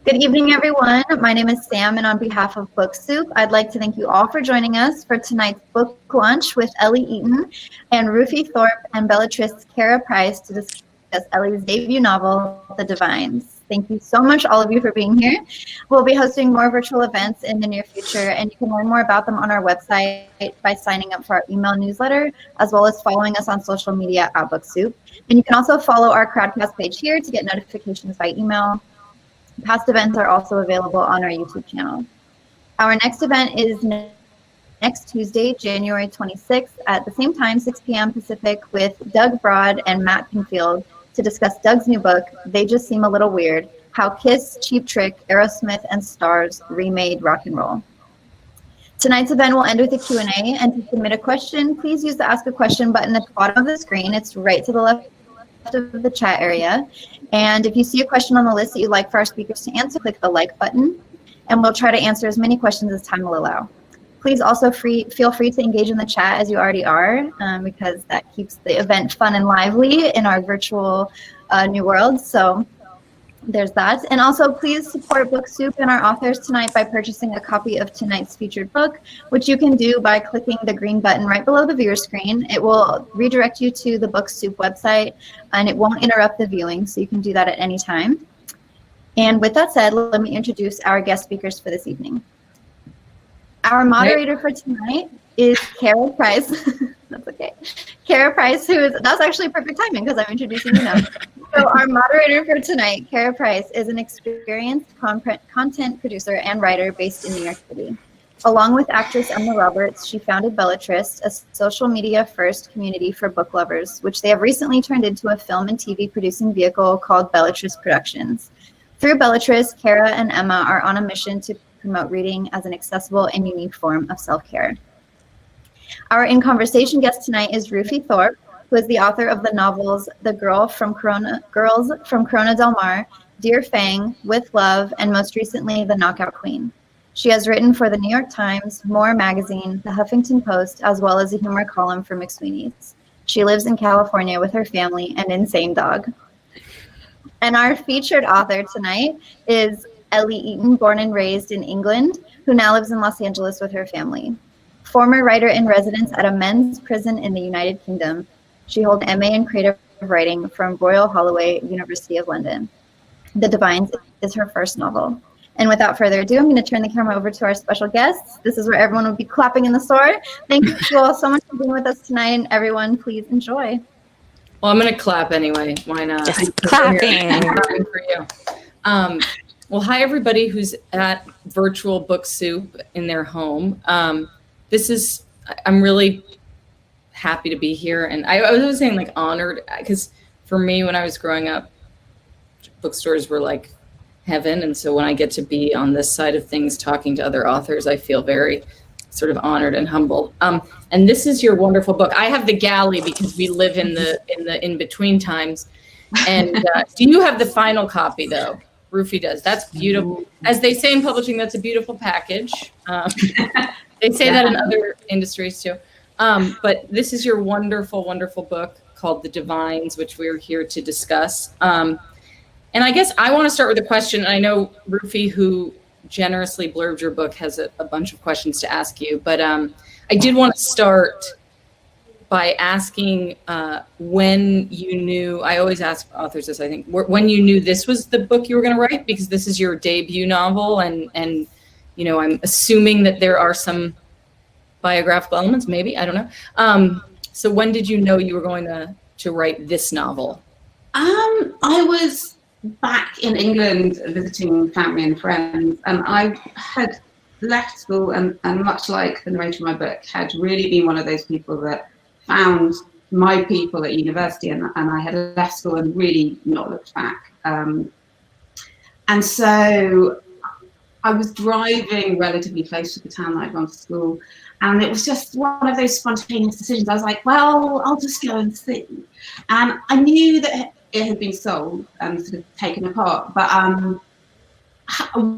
Good evening, everyone. My name is Sam, and on behalf of Book Soup, I'd like to thank you all for joining us for tonight's book lunch with Ellie Eaton and Rufi, Thorpe, and Belletrist Karah Preiss to discuss Ellie's debut novel, The Divines. Thank you so much, all of you, for being here. We'll be hosting more virtual events in the near future, and you can learn more about them on our website by signing up for our email newsletter, as well as following us on social media at Book Soup. And you can also follow our Crowdcast page here to get notifications by email. Past events are also available on our YouTube channel. Our next event is next Tuesday, January 26th at the same time, 6 p.m. Pacific, with Doug Broad and Matt Pinfield to discuss Doug's new book, They Just Seem a Little Weird, How Kiss, Cheap Trick, Aerosmith, and Stars Remade Rock and Roll. Tonight's event will end with a Q&A, and to submit a question, please use the Ask a Question button at the bottom of the screen. It's right to the left of the chat area. And if you see a question on the list that you'd like for our speakers to answer, click the like button, and we'll try to answer as many questions as time will allow. Please also feel free to engage in the chat as you already are, because that keeps the event fun and lively in our virtual new world. So there's that. And also, please support Book Soup and our authors tonight by purchasing a copy of tonight's featured book, which you can do by clicking the green button right below the viewer screen. It will redirect you to the Book Soup website, and it won't interrupt the viewing, so you can do that at any time. And with that said, let me introduce our guest speakers for this evening. Our moderator for tonight is Karah Preiss. That's okay. Karah Preiss, that's actually perfect timing because I'm introducing you now. So our moderator for tonight, Karah Preiss, is an experienced content producer and writer based in New York City. Along with actress Emma Roberts, she founded Belletrist, a social media first community for book lovers, which they have recently turned into a film and TV producing vehicle called Belletrist Productions. Through Belletrist, Karah and Emma are on a mission to promote reading as an accessible and unique form of self-care. Our in conversation guest tonight is Rufi Thorpe, who is the author of the novels The Girls from Corona Del Mar, Dear Fang, With Love, and most recently, The Knockout Queen. She has written for the New York Times, More Magazine, The Huffington Post, as well as a humor column for McSweeney's. She lives in California with her family and insane dog. And our featured author tonight is Ellie Eaton, born and raised in England, who now lives in Los Angeles with her family. Former writer in residence at a men's prison in the United Kingdom, she holds an MA in creative writing from Royal Holloway, University of London. The Divines is her first novel. And without further ado, I'm going to turn the camera over to our special guests. This is where everyone will be clapping in the store. Thank you all so much for being with us tonight, and everyone, please enjoy. Well, I'm going to clap anyway. Why not? Just clapping. Clapping for you. Well, hi, everybody who's at Virtual Book Soup in their home. I'm really happy to be here. And I was saying like honored, because for me, when I was growing up, bookstores were like heaven. And so when I get to be on this side of things, talking to other authors, I feel very sort of honored and humbled. And this is your wonderful book. I have the galley because we live in the in-between times. And do you have the final copy though? Rufi does. That's beautiful. As they say in publishing, that's a beautiful package. They say that in other industries too. But this is your wonderful, wonderful book called The Divines, which we're here to discuss. And I guess I want to start with a question. I know Rufi, who generously blurbed your book, has a bunch of questions to ask you. But I did want to start by asking when you knew, I always ask authors this, I think, when you knew this was the book you were going to write, because this is your debut novel. And you know, I'm assuming that there are some biographical elements, maybe, I don't know. So when did you know you were going to write this novel? I was back in England visiting family and friends, and I had left school and much like the narrator of my book, had really been one of those people that found my people at university, and I had left school and really not looked back. And so I was driving relatively close to the town that I'd gone to school, and it was just one of those spontaneous decisions. I was like, well, I'll just go and see. And I knew that it had been sold and sort of taken apart, but I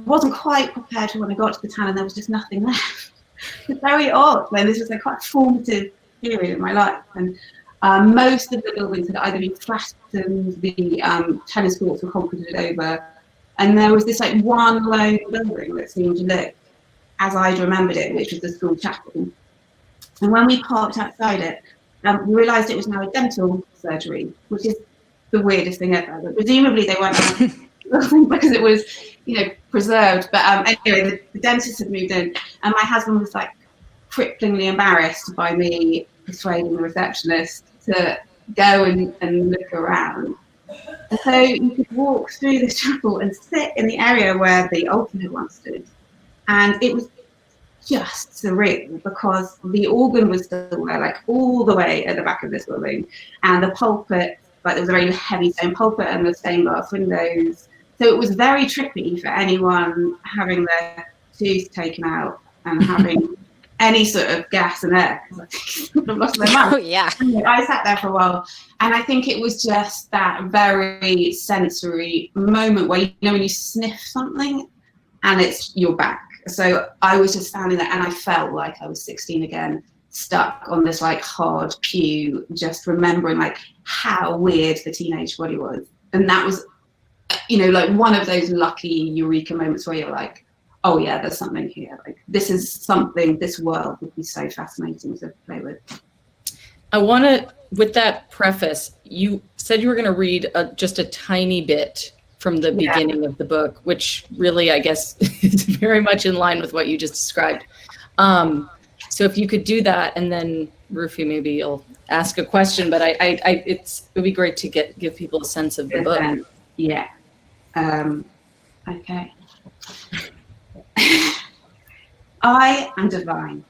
wasn't quite prepared for when I got to the town and there was just nothing left. It's very odd when this was a quite formative period in my life. And most of the buildings had either been flattened, the tennis courts were concreted over, And there was this like one lone building that seemed to look as I'd remembered it, which was the school chapel. And when we parked outside it, we realised it was now a dental surgery, which is the weirdest thing ever. But presumably they weren't because it was, preserved. But anyway, the dentist had moved in, and my husband was like cripplingly embarrassed by me persuading the receptionist to go and look around. And so you could walk through this chapel and sit in the area where the altar had once stood. And it was just surreal because the organ was still there, like all the way at the back of this building. And the pulpit, like there was a very heavy stone pulpit and the stained glass windows. So it was very trippy for anyone having their tooth taken out and having any sort of gas and air, because I think they would have lost their mind. Oh, yeah. I sat there for a while, and I think it was just that very sensory moment where, when you sniff something and it's your back. So I was just standing there, and I felt like I was 16 again, stuck on this like hard pew, just remembering like how weird the teenage body was. And that was, like one of those lucky eureka moments where you're like, oh yeah, there's something here. Like this is something, this world would be so fascinating to play with. I want to, with that preface, you said you were going to read just a tiny bit from the beginning of the book, which really, I guess, is very much in line with what you just described. So if you could do that, and then Rufi, maybe you'll ask a question, but it would be great to give people a sense of the book. Yeah. Okay. I am divine.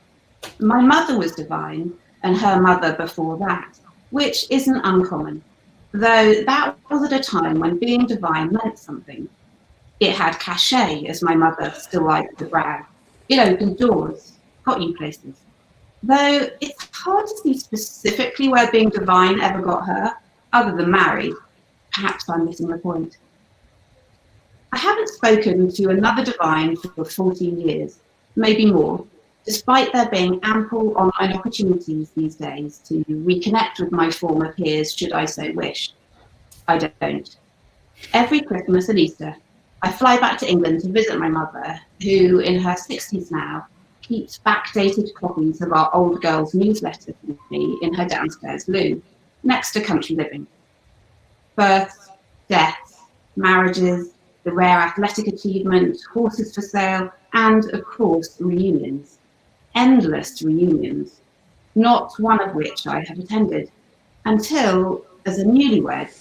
My mother was divine, and her mother before that, which isn't uncommon, though that was at a time when being divine meant something. It had cachet, as my mother still liked to brag. It opened doors, got you places. Though it's hard to see specifically where being divine ever got her, other than married. Perhaps I'm missing the point. I haven't spoken to another divine for 14 years, maybe more, despite there being ample online opportunities these days to reconnect with my former peers should I so wish. I don't. Every Christmas and Easter, I fly back to England to visit my mother, who, in her 60s now, keeps backdated copies of our old girls newsletter for me in her downstairs loo, next to Country Living. Births, deaths, marriages, the rare athletic achievement, horses for sale, and, of course, reunions. Endless reunions, not one of which I have attended, until, as a newlywed,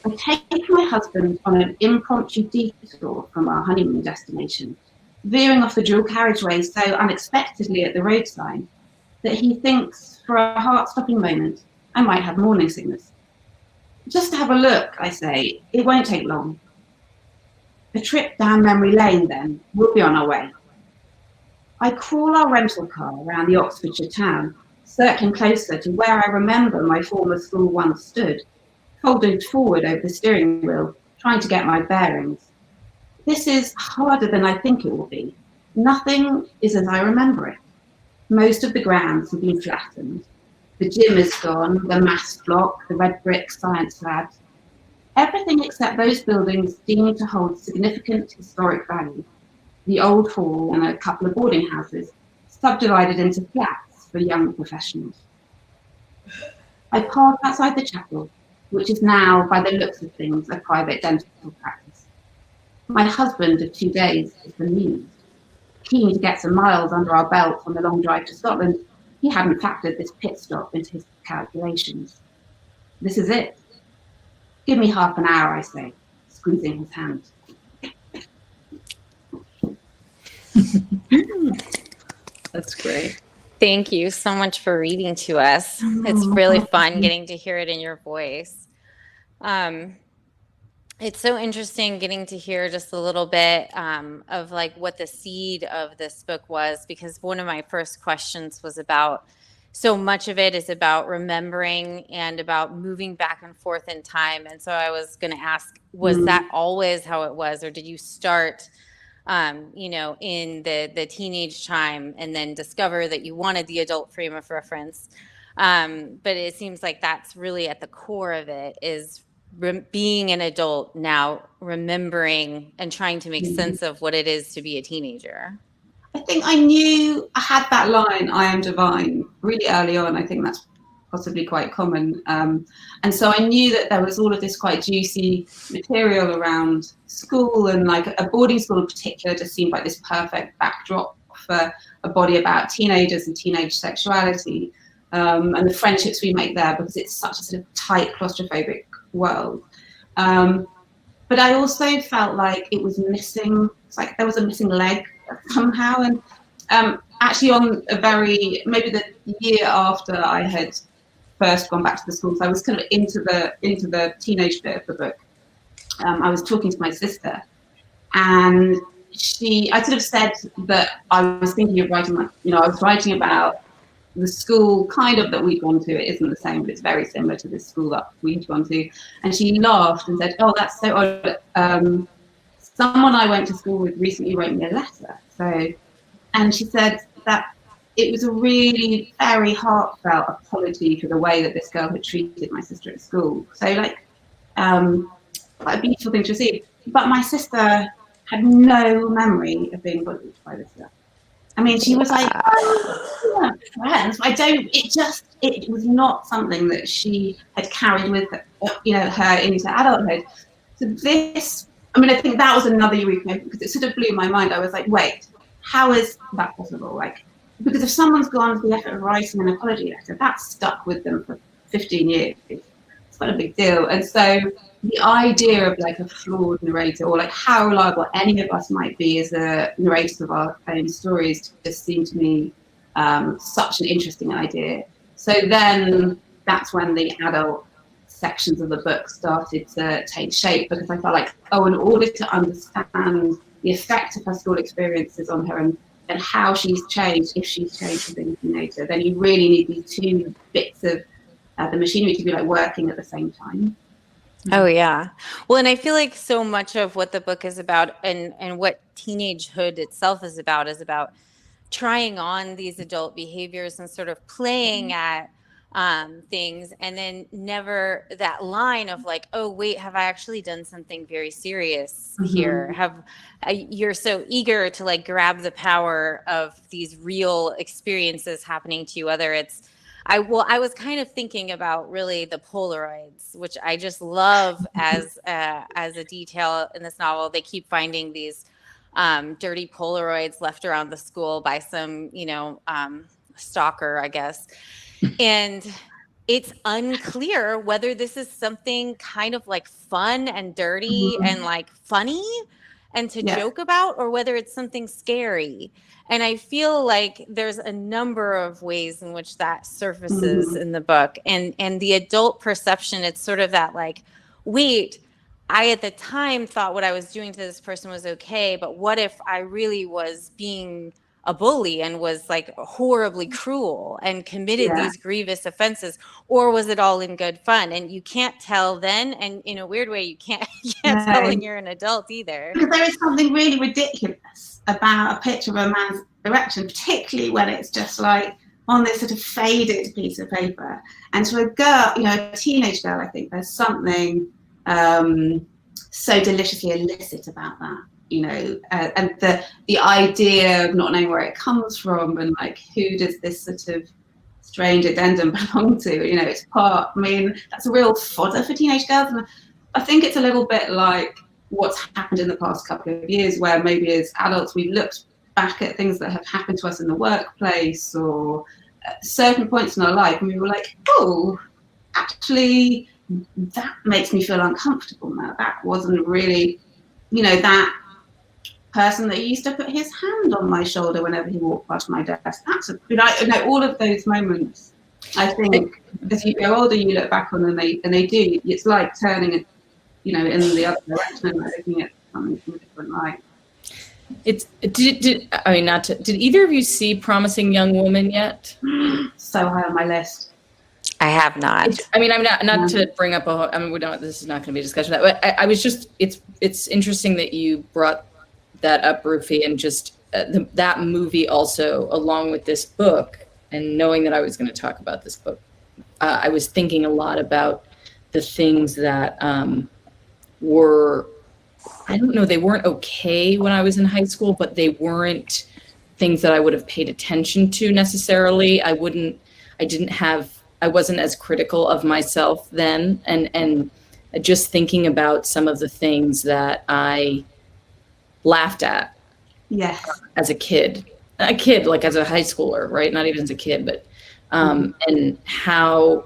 I take my husband on an impromptu detour from our honeymoon destination, veering off the dual carriageway so unexpectedly at the road sign that he thinks, for a heart-stopping moment, I might have morning sickness. Just to have a look, I say, it won't take long. A trip down memory lane, then, we'll be on our way. I crawl our rental car around the Oxfordshire town, circling closer to where I remember my former school once stood, folded forward over the steering wheel, trying to get my bearings. This is harder than I think it will be. Nothing is as I remember it. Most of the grounds have been flattened. The gym is gone, the maths block, the red brick science labs. Everything except those buildings deemed to hold significant historic value. The old hall and a couple of boarding houses, subdivided into flats for young professionals. I park outside the chapel, which is now, by the looks of things, a private dental practice. My husband of 2 days is bemused. Keen to get some miles under our belt on the long drive to Scotland, he hadn't factored this pit stop into his calculations. This is it. Give me half an hour, I say, squeezing his hand. That's great. Thank you so much for reading to us. It's really fun getting to hear it in your voice. It's so interesting getting to hear just a little bit of like what the seed of this book was, because one of my first questions was about, so much of it is about remembering and about moving back and forth in time. And so I was going to ask, was that always how it was, or did you start in the teenage time and then discover that you wanted the adult frame of reference? But it seems like that's really at the core of it, is being an adult now, remembering and trying to make sense of what it is to be a teenager? I think I knew I had that line, I am divine, really early on. I think that's possibly quite common. And so I knew that there was all of this quite juicy material around school, and like a boarding school in particular just seemed like this perfect backdrop for a body about teenagers and teenage sexuality, and the friendships we make there, because it's such a sort of tight, claustrophobic world. But I also felt like it was missing, it's like there was a missing leg somehow. And actually on maybe the year after I had first gone back to the school, so I was kind of into the teenage bit of the book, I was talking to my sister, and I sort of said that I was thinking of writing, like, I was writing about the school kind of that we'd gone to. It isn't the same, but it's very similar to this school that we'd gone to. And she laughed and said, "Oh, that's so odd. Someone I went to school with recently wrote me a letter." And she said that it was a really very heartfelt apology for the way that this girl had treated my sister at school. So like, quite a beautiful thing to receive. But my sister had no memory of being bullied by this girl. I mean, she was like, "Oh, we weren't friends." It was not something that she had carried with her, her into adulthood. So I think that was another unique moment, because it sort of blew my mind. I was like, wait, how is that possible? Like, because if someone's gone to the effort of writing an apology letter, that's stuck with them for 15 years. It's quite a big deal. And so the idea of like a flawed narrator, or like how reliable any of us might be as a narrators of our own stories, just seemed to me such an interesting idea. So then that's when the adult sections of the book started to take shape, because I felt like, in order to understand the effect of her school experiences on her and how she's changed, if she's changed from being a teenager, then you really need these two bits of the machinery to be like working at the same time. Oh yeah. Well, and I feel like so much of what the book is about, and what teenagehood itself is about trying on these adult behaviors and sort of playing at things, and then never that line of like, oh wait, have I actually done something very serious here? You're so eager to like grab the power of these real experiences happening to you, whether it's I was kind of thinking about really the Polaroids, which I just love as a detail in this novel. They keep finding these dirty Polaroids left around the school by some, stalker, I guess. And it's unclear whether this is something kind of like fun and dirty and like funny and to joke about, or whether it's something scary. And I feel like there's a number of ways in which that surfaces in the book. And the adult perception, it's sort of that like, wait, I at the time thought what I was doing to this person was okay, but what if I really was being a bully and was like horribly cruel and committed these grievous offenses, or was it all in good fun? And you can't tell then, and in a weird way you can't tell when you're an adult either. Because there is something really ridiculous about a picture of a man's erection, particularly when it's just like on this sort of faded piece of paper. And to a girl, a teenage girl, I think there's something so deliciously illicit about that. And the idea of not knowing where it comes from, and like, who does this sort of strange addendum belong to? It's part, that's a real fodder for teenage girls. And I think it's a little bit like what's happened in the past couple of years, where maybe as adults we've looked back at things that have happened to us in the workplace or at certain points in our life, and we were like, oh, actually, that makes me feel uncomfortable now. That wasn't really, that person that used to put his hand on my shoulder whenever he walked past my desk. All of those moments, I think, as you go older, you look back on them, and they do. It's like turning it, in the other direction and looking at something from a different light. Did either of you see Promising Young Woman yet? So high on my list. I have not. I'm not to bring up this is not going to be a discussion of that, but I was just, it's interesting that you brought that up, Rufi, and just that movie also, along with this book, and knowing that I was going to talk about this book, I was thinking a lot about the things that were, I don't know, they weren't okay when I was in high school, but they weren't things that I would have paid attention to necessarily. I wasn't as critical of myself then. And just thinking about some of the things that I laughed at as a kid, like as a high schooler, right? Not even as a kid, but, and how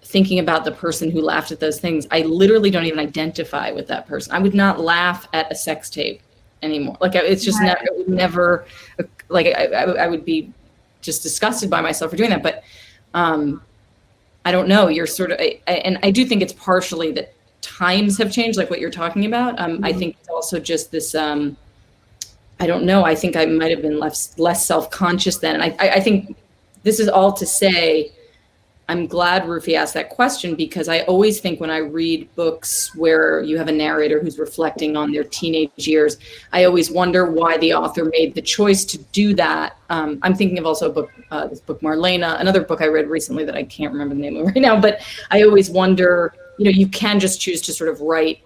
thinking about the person who laughed at those things, I literally don't even identify with that person. I would not laugh at a sex tape anymore. Like it's just never, like I would be just disgusted by myself for doing that. But I don't know, you're sort of, and I do think it's partially that times have changed, like what you're talking about. I think it's also just this, I don't know, I think I might have been less self-conscious then. And I think this is all to say, I'm glad Rufi asked that question, because I always think when I read books where you have a narrator who's reflecting on their teenage years, I always wonder why the author made the choice to do that. I'm thinking of also a book, this book Marlena, another book I read recently that I can't remember the name of right now, but I always wonder, you can just choose to sort of write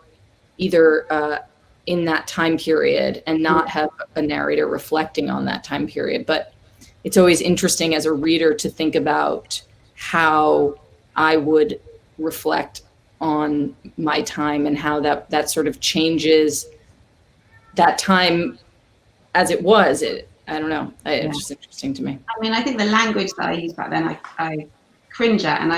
either in that time period and not have a narrator reflecting on that time period. But it's always interesting as a reader to think about how I would reflect on my time and how that sort of changes that time as it was. I don't know. It's just interesting to me. I mean, I think the language that I used back then, I cringe at, and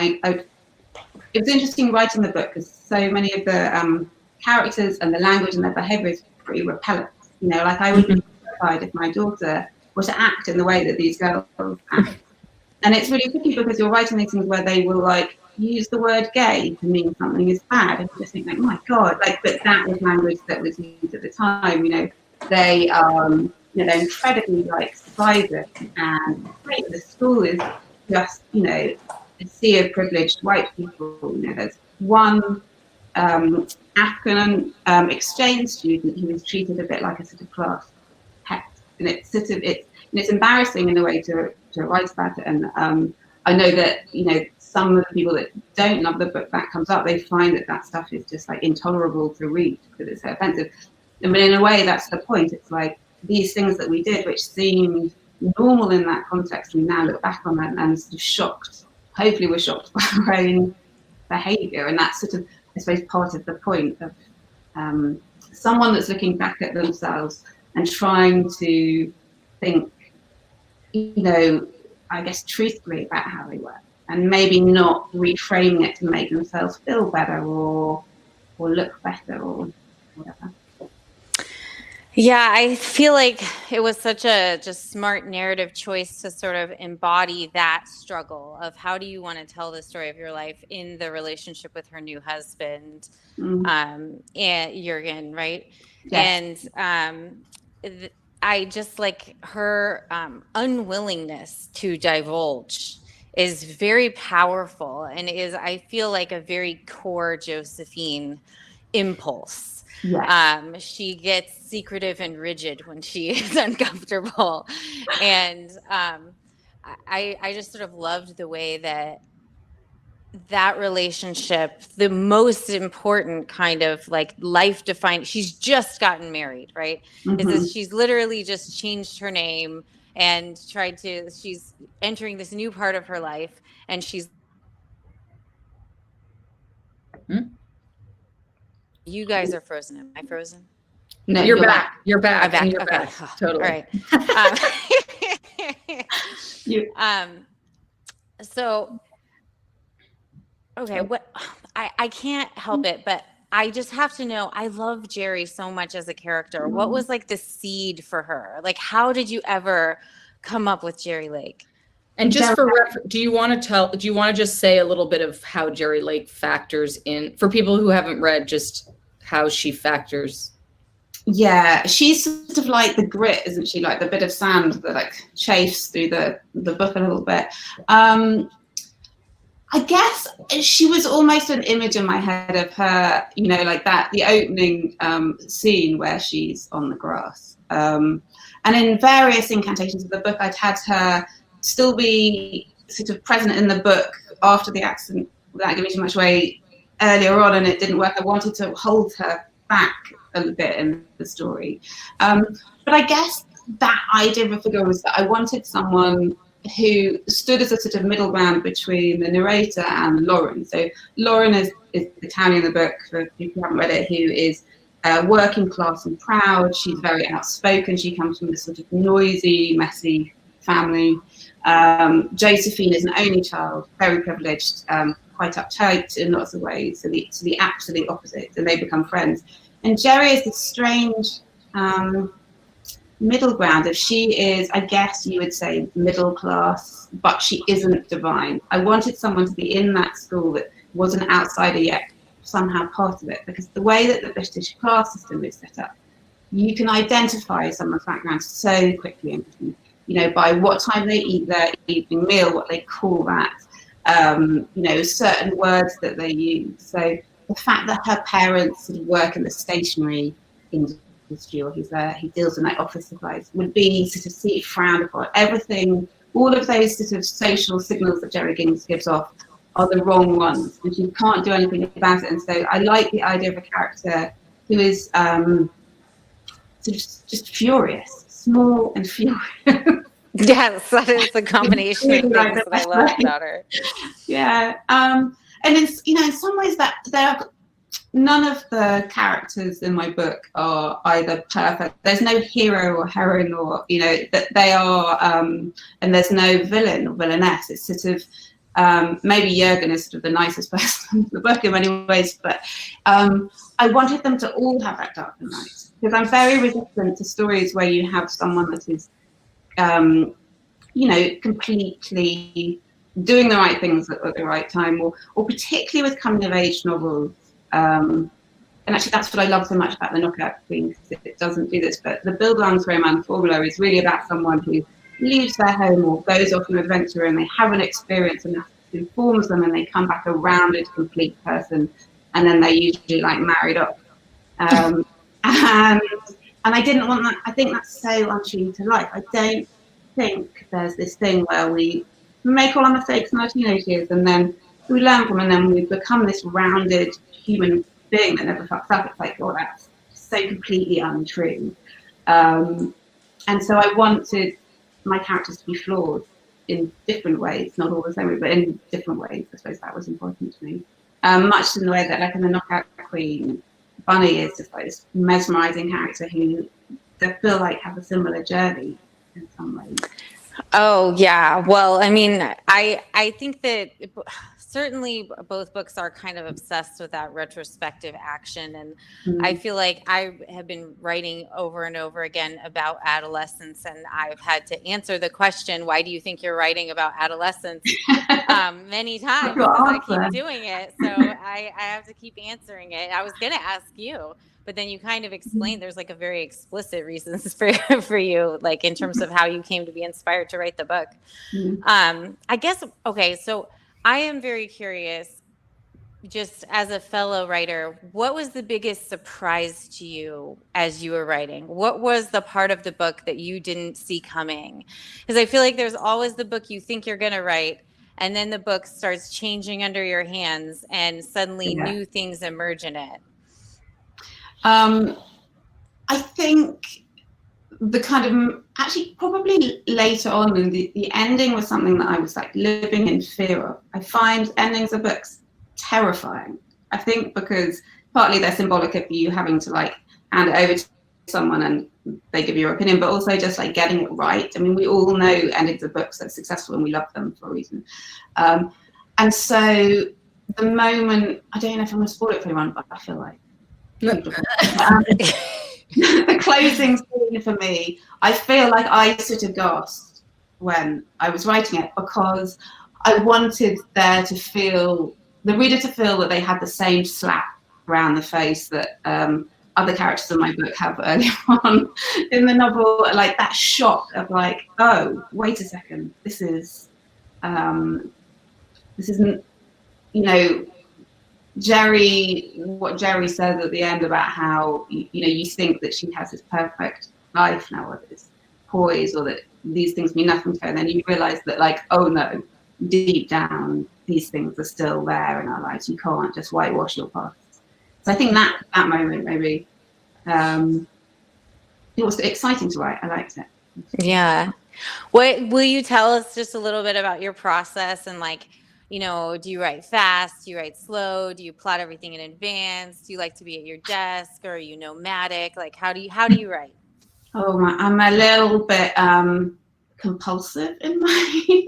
it was interesting writing the book because so many of the characters and the language and their behaviour is pretty repellent. Like I would be terrified if my daughter were to act in the way that these girls act. And it's really tricky because you're writing these things where they will like use the word gay to mean something is bad, and you just think like, oh my god, like, but that was language that was used at the time. They they're incredibly like cyber, and the school is just a sea of privileged white people. There's one African exchange student who was treated a bit like a sort of class pet, and it's embarrassing in a way to write about it. And I know that some of the people that don't love the book, that comes up, they find that stuff is just like intolerable to read because it's so offensive. But in a way, that's the point. It's like these things that we did, which seemed normal in that context, we now look back on that and sort of shocked. Hopefully, we're shocked by our own behaviour, and that's sort of, I suppose, part of the point of someone that's looking back at themselves and trying to think, I guess truthfully about how they were, and maybe not reframing it to make themselves feel better or look better or whatever. Yeah, I feel like it was such a just smart narrative choice to sort of embody that struggle of how do you want to tell the story of your life in the relationship with her new husband, and Jurgen, right? Yes. And I just like her unwillingness to divulge is very powerful, and is, I feel like, a very core Josephine impulse. Yes. She gets secretive and rigid when she is uncomfortable. And I just sort of loved the way that relationship, the most important kind of like life defining, she's just gotten married, right? Is that she's literally just changed her name and she's entering this new part of her life, and she's You guys are frozen. Am I frozen? No, you're back. You're back. I'm back. You're okay. back. Totally. All right. So, okay. What I can't help it, but I just have to know. I love Jerry so much as a character. What was like the seed for her? Like, how did you ever come up with Jerry Lake? And just for do you want to just say a little bit of how Jerry Lake factors in for people who haven't read, just how she factors? Yeah, she's sort of like the grit, isn't she? Like the bit of sand that like chafes through the book a little bit. I guess she was almost an image in my head of her, like the opening scene where she's on the grass. And in various incantations of the book, I'd had her still be sort of present in the book after the accident without giving too much away earlier on, and it didn't work. I wanted to hold her back a little bit in the story. But I guess that idea of a figure was that I wanted someone who stood as a sort of middle ground between the narrator and Lauren. So Lauren is the townie in the book, for people who haven't read it, who is working class and proud. She's very outspoken. She comes from this sort of noisy, messy family. Josephine is an only child, very privileged, quite uptight in lots of ways, so the absolute opposite, and they become friends. And Jerry is this strange middle ground. If she is, I guess you would say, middle class, but she isn't divine. I wanted someone to be in that school that was an outsider yet somehow part of it, because the way that the British class system is set up, you can identify someone's background so quickly, and you know, by what time they eat their evening meal, what they call that, you know, certain words that they use. So the fact that her parents sort of work in the stationery industry, or he deals in like office supplies, would be sort of frowned upon. Everything, all of those sort of social signals that Jerry gives off are the wrong ones, and she can't do anything about it. And so I like the idea of a character who is sort of just furious, small and furious. Yes, that is the combination of things that I love about her. Yeah, and it's, you know, in some ways that none of the characters in my book are either perfect. There's no hero or heroine, or, you know, that they are, and there's no villain or villainess. It's sort of maybe Jurgen is sort of the nicest person in the book in many ways, but I wanted them to all have that dark and light, because I'm very resistant to stories where you have someone that is you know, completely doing the right things at the right time, or particularly with coming of age novels. And actually that's what I love so much about The Knockout Queen, because it doesn't do this, but the Bildungsroman formula is really about someone who leaves their home or goes off on an adventure, and they have an experience and that informs them, and they come back a rounded, complete person, and then they're usually like married up. And I didn't want that. I think that's so untrue to life. I don't think there's this thing where we make all our mistakes in our teenage years, and then we learn from them, and then we become this rounded human being that never fucks up. It's like, oh, that's so completely untrue. And so I wanted my characters to be flawed in different ways, not all the same way, but in different ways. I suppose that was important to me. Much in the way that, like in The Knockout Queen, Bunny is just like this mesmerizing character who I feel like have a similar journey in some ways. Oh yeah, well, I mean, I think that certainly both books are kind of obsessed with that retrospective action, and I feel like I have been writing over and over again about adolescence, and I've had to answer the question, why do you think you're writing about adolescence, many times, because I keep doing it, so I have to keep answering it. I was gonna ask you, but then you kind of explained there's like a very explicit reasons for you, like in terms of how you came to be inspired to write the book. I guess, okay, so I am very curious, just as a fellow writer, what was the biggest surprise to you as you were writing? What was the part of the book that you didn't see coming? Because I feel like there's always the book you think you're going to write, and then the book starts changing under your hands, and suddenly new things emerge in it. I think the kind of, actually probably later on, and the ending was something that I was like living in fear of. I find endings of books terrifying. I think because partly they're symbolic of you having to like hand it over to someone and they give you your opinion, but also just like getting it right. I mean, we all know endings of books that are successful and we love them for a reason. And so the moment, I don't know if I'm going to spoil it for anyone, but I feel like the closing scene for me, I feel like I sort of gasped when I was writing it, because I wanted there to feel, the reader to feel that they had the same slap around the face that other characters in my book have early on in the novel, like that shock of like, oh, wait a second, this isn't, you know, what Jerry says at the end about how, you know, you think that she has this perfect life now, whether it's poise or that these things mean nothing to her, and then you realize that like, oh no, deep down, these things are still there in our lives. You can't just whitewash your past. So I think that moment maybe, it was exciting to write. I liked it. Yeah. What will you tell us just a little bit about your process and like, you know, do you write fast? Do you write slow? Do you plot everything in advance? Do you like to be at your desk, or are you nomadic? Like, how do you write? Oh my, I'm a little bit compulsive in my.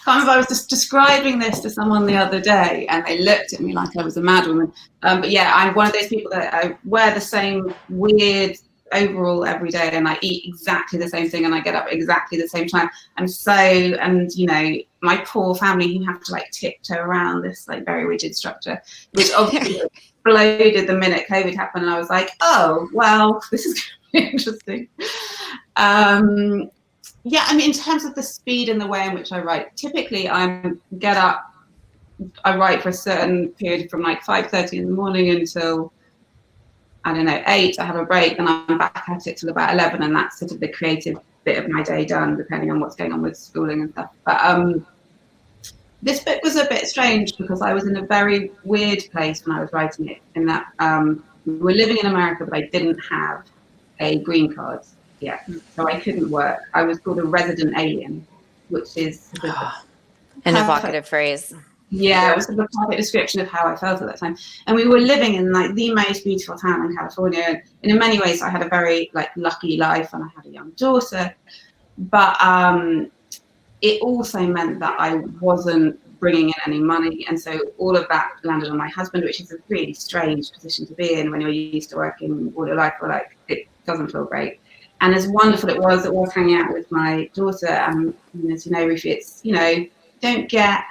I was just describing this to someone the other day, and they looked at me like I was a madwoman. But yeah, I'm one of those people that I wear the same weird overall every day, and I eat exactly the same thing, and I get up at exactly the same time. And you know, my poor family who have to like tiptoe around this like very rigid structure, which obviously exploded the minute COVID happened, and I was like, oh well, this is interesting. Yeah, I mean, in terms of the speed and the way in which I write, typically I get up, I write for a certain period from like 5:30 in the morning until, I don't know, 8. I have a break, and I'm back at it till about 11, and that's sort of the creative bit of my day done, depending on what's going on with schooling and stuff. But this book was a bit strange because I was in a very weird place when I was writing it, in that we were living in America, but I didn't have a green card yet, so I couldn't work. I was called a resident alien, which is An evocative phrase. Yeah, it was the perfect description of how I felt at that time. And we were living in like the most beautiful town in California, and in many ways I had a very like lucky life, and I had a young daughter, but it also meant that I wasn't bringing in any money, and so all of that landed on my husband, which is a really strange position to be in when you're used to working all your life. Or like, it doesn't feel great. And as wonderful it was hanging out with my daughter. And as you know, Rufi, it's, you know, you don't get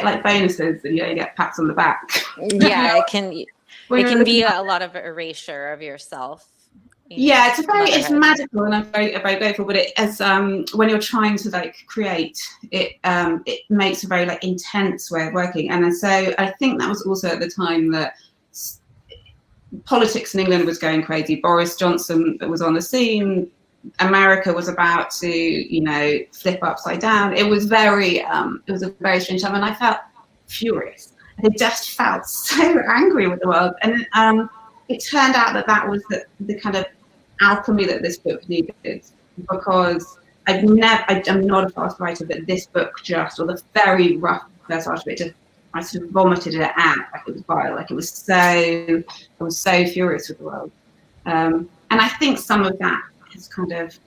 like bonuses, and you don't get pats on the back. Yeah, it can be a lot of erasure of yourself. Yeah, it's magical, and I'm very, very grateful. But it, as when you're trying to like create it, it makes a very like intense way of working. And so I think that was also at the time that politics in England was going crazy. Boris Johnson was on the scene. America was about to, you know, flip upside down. It was it was a very strange time, and I felt furious. I just felt so angry with the world. And it turned out that was the kind of alchemy that this book needed, because I'm not a fast writer, but this book or the very rough first part of it, I sort of vomited it out like it was vile. Like I was so furious with the world. And I think some of that has kind of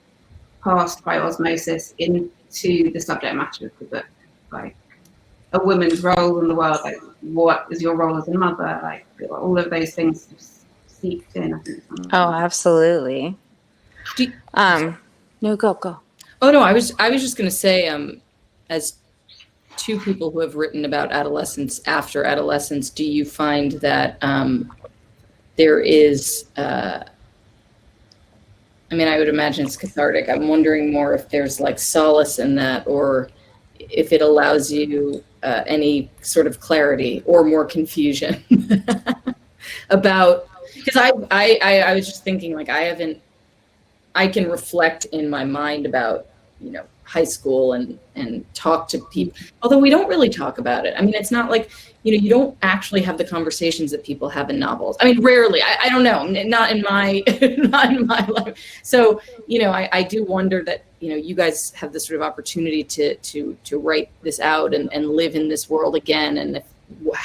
passed by osmosis into the subject matter of the book, like a woman's role in the world, like what is your role as a mother, like all of those things seeped in, I think. Oh, absolutely. No, go. Oh no, I was just going to say, as two people who have written about adolescence after adolescence, do you find that there is, I mean, I would imagine it's cathartic. I'm wondering more if there's like solace in that, or if it allows you any sort of clarity or more confusion about, because I was just thinking, like, I can reflect in my mind about, you know, high school and talk to people, although we don't really talk about it. I mean, it's not like, you know, you don't actually have the conversations that people have in novels. I mean, rarely. I don't know, not in my life. So, you know, I do wonder that, you know, you guys have this sort of opportunity to write this out and live in this world again, and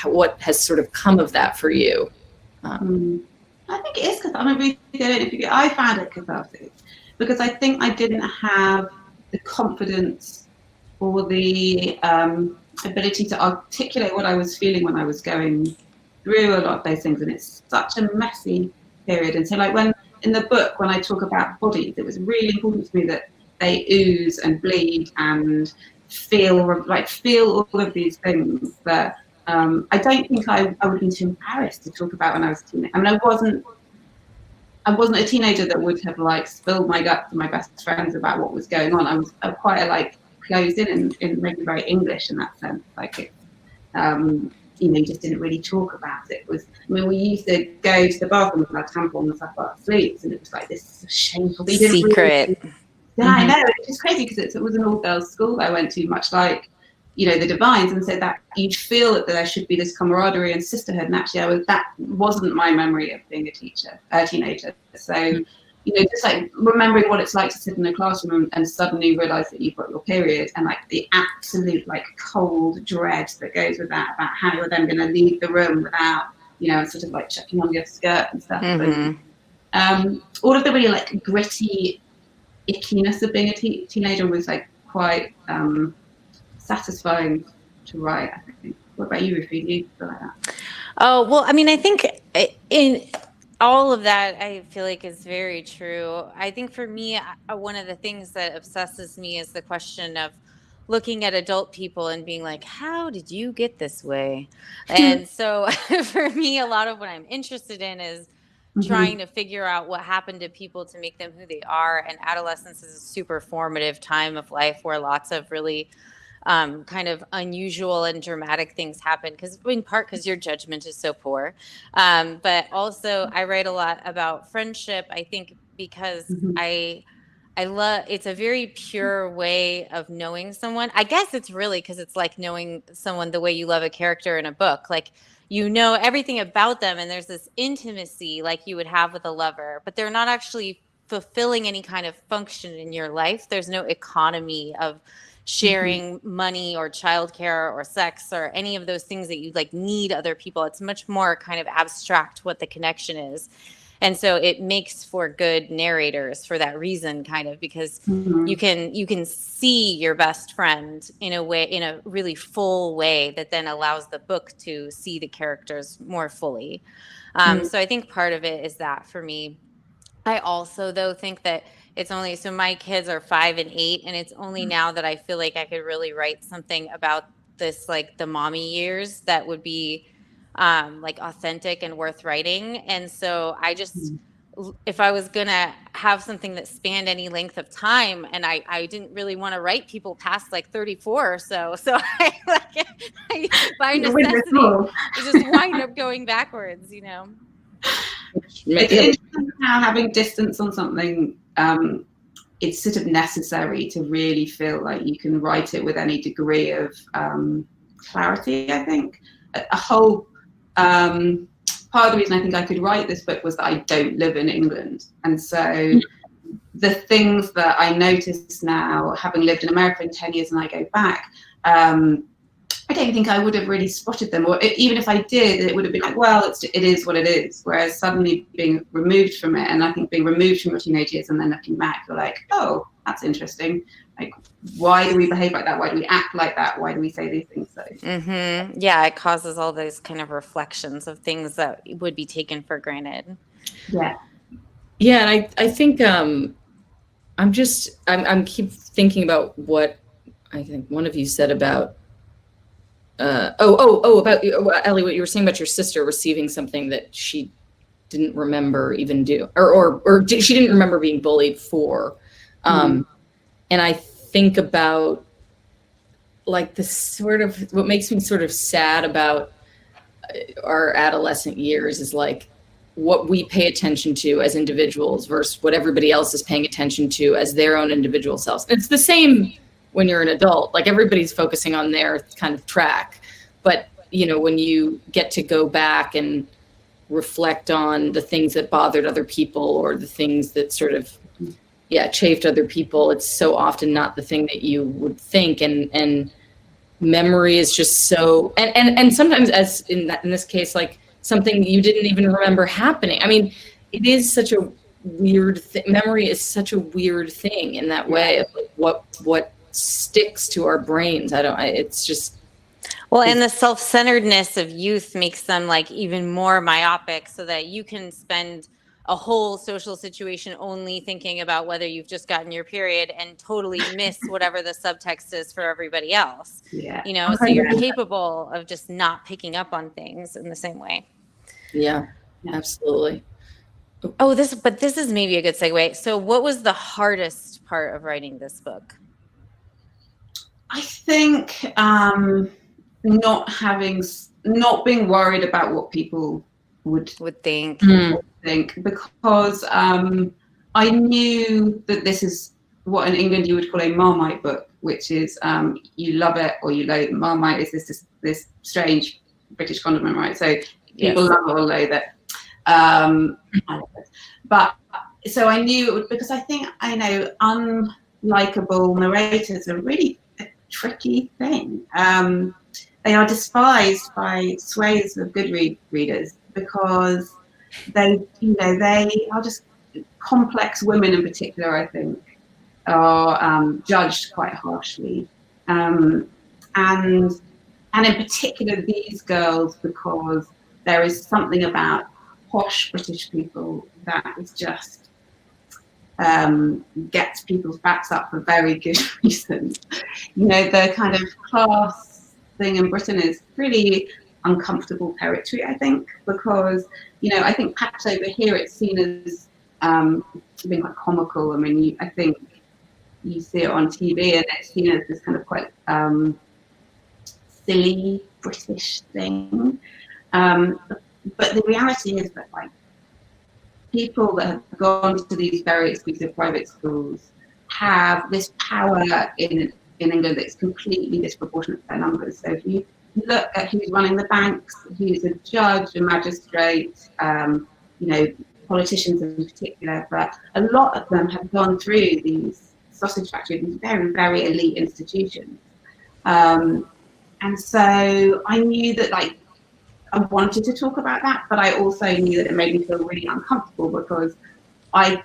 what has sort of come of that for you. I think it is cathartic. I found it cathartic because I think I didn't have the confidence or the ability to articulate what I was feeling when I was going through a lot of those things, and it's such a messy period. And so, like, when in the book, when I talk about bodies, it was really important to me that they ooze and bleed and feel all of these things that I don't think I would have been too embarrassed to talk about when I was a teenager. I mean, I wasn't a teenager that would have like spilled my guts to my best friends about what was going on. I was quite like closed in maybe very English in that sense. Like it, you know, you just didn't really talk about it. We used to go to the bathroom with our tampons up our sleeves, and it was like this shameful secret. Yeah, I know. It's crazy because it was an all-girls school I went to, much like, you know, the Divines, and so that you'd feel that there should be this camaraderie and sisterhood. And actually, that wasn't my memory of being a teenager. So, you know, just like remembering what it's like to sit in a classroom and suddenly realize that you've got your period, and like the absolute like cold dread that goes with that about how you're then going to leave the room without, you know, sort of like checking on your skirt and stuff. And, all of the really like gritty ickiness of being a teenager was like quite satisfying to write, I think. What about you, Rufi? Do you feel like that? Oh, well, I mean, I think in all of that, I feel like is very true. I think for me, one of the things that obsesses me is the question of looking at adult people and being like, how did you get this way? And so for me, a lot of what I'm interested in is trying to figure out what happened to people to make them who they are. And adolescence is a super formative time of life where lots of really kind of unusual and dramatic things happen, because in part because your judgment is so poor, but also I write a lot about friendship, I think, because I love, it's a very pure way of knowing someone. I guess it's really because it's like knowing someone the way you love a character in a book. Like, you know everything about them, and there's this intimacy like you would have with a lover, but they're not actually fulfilling any kind of function in your life. There's no economy of sharing money or childcare or sex or any of those things that you like need other people. It's much more kind of abstract what the connection is. And so it makes for good narrators for that reason, kind of, because you can see your best friend in a way, in a really full way that then allows the book to see the characters more fully. So I think part of it is that for me. I also, though, think that it's only, so my kids are 5 and 8, and it's only now that I feel like I could really write something about this, like the mommy years that would be like authentic and worth writing. And so I just, if I was gonna have something that spanned any length of time, and I didn't really want to write people past like 34 or so, I by necessity just wind up going backwards, you know. It's interesting how having distance on something, it's sort of necessary to really feel like you can write it with any degree of clarity, I think. A whole part of the reason I think I could write this book was that I don't live in England. And so the things that I notice now, having lived in America in 10 years and I go back, I don't think I would have really spotted them, or even if I did, it would have been like, well, it is what it is. Whereas suddenly being removed from it, and I think being removed from your teenage years and then looking back, you're like, oh, that's interesting. Like, why do we behave like that? Why do we act like that? Why do we say these things? So, yeah, it causes all those kind of reflections of things that would be taken for granted. Yeah. Yeah, and I think I'm keep thinking about what I think one of you said about about Ellie, what you were saying about your sister receiving something that she didn't remember even do, or she didn't remember being bullied for. And I think about like the sort of, what makes me sort of sad about our adolescent years is like what we pay attention to as individuals versus what everybody else is paying attention to as their own individual selves. It's the same when you're an adult, like everybody's focusing on their kind of track. But, you know, when you get to go back and reflect on the things that bothered other people or the things that sort of, chafed other people, it's so often not the thing that you would think. And memory is just so, and sometimes, as in this case, like something you didn't even remember happening. I mean, it is such a weird thing. Memory is such a weird thing in that way of like what sticks to our brains. It's just, well, and the self-centeredness of youth makes them like even more myopic, so that you can spend a whole social situation only thinking about whether you've just gotten your period and totally miss whatever the subtext is for everybody else. Yeah. You know, so you're capable of just not picking up on things in the same way. Yeah, absolutely. Oh, this is maybe a good segue. So what was the hardest part of writing this book? I think not being worried about what people would think, because I knew that this is what in England you would call a Marmite book, which is you love it or you loathe it. Marmite is this strange British condiment, right? So people love it or loathe it. I love it. But so I knew it would, because I think I know unlikable narrators are really a tricky thing. They are despised by swathes of Goodreads readers because they are just complex women in particular, I think, are judged quite harshly. And in particular these girls, because there is something about posh British people that is just gets people's backs up for very good reasons. The kind of class thing in Britain is really uncomfortable territory, I think, because I think perhaps over here it's seen as being quite comical. I mean, I think you see it on TV and it's seen as this kind of quite silly British thing. But the reality is that people that have gone to these very exclusive private schools have this power in England that's completely disproportionate to their numbers. So if you look at who's running the banks, who's a judge, a magistrate, politicians in particular, but a lot of them have gone through these sausage factories, these very, very elite institutions. And so I knew that I wanted to talk about that, but I also knew that it made me feel really uncomfortable because it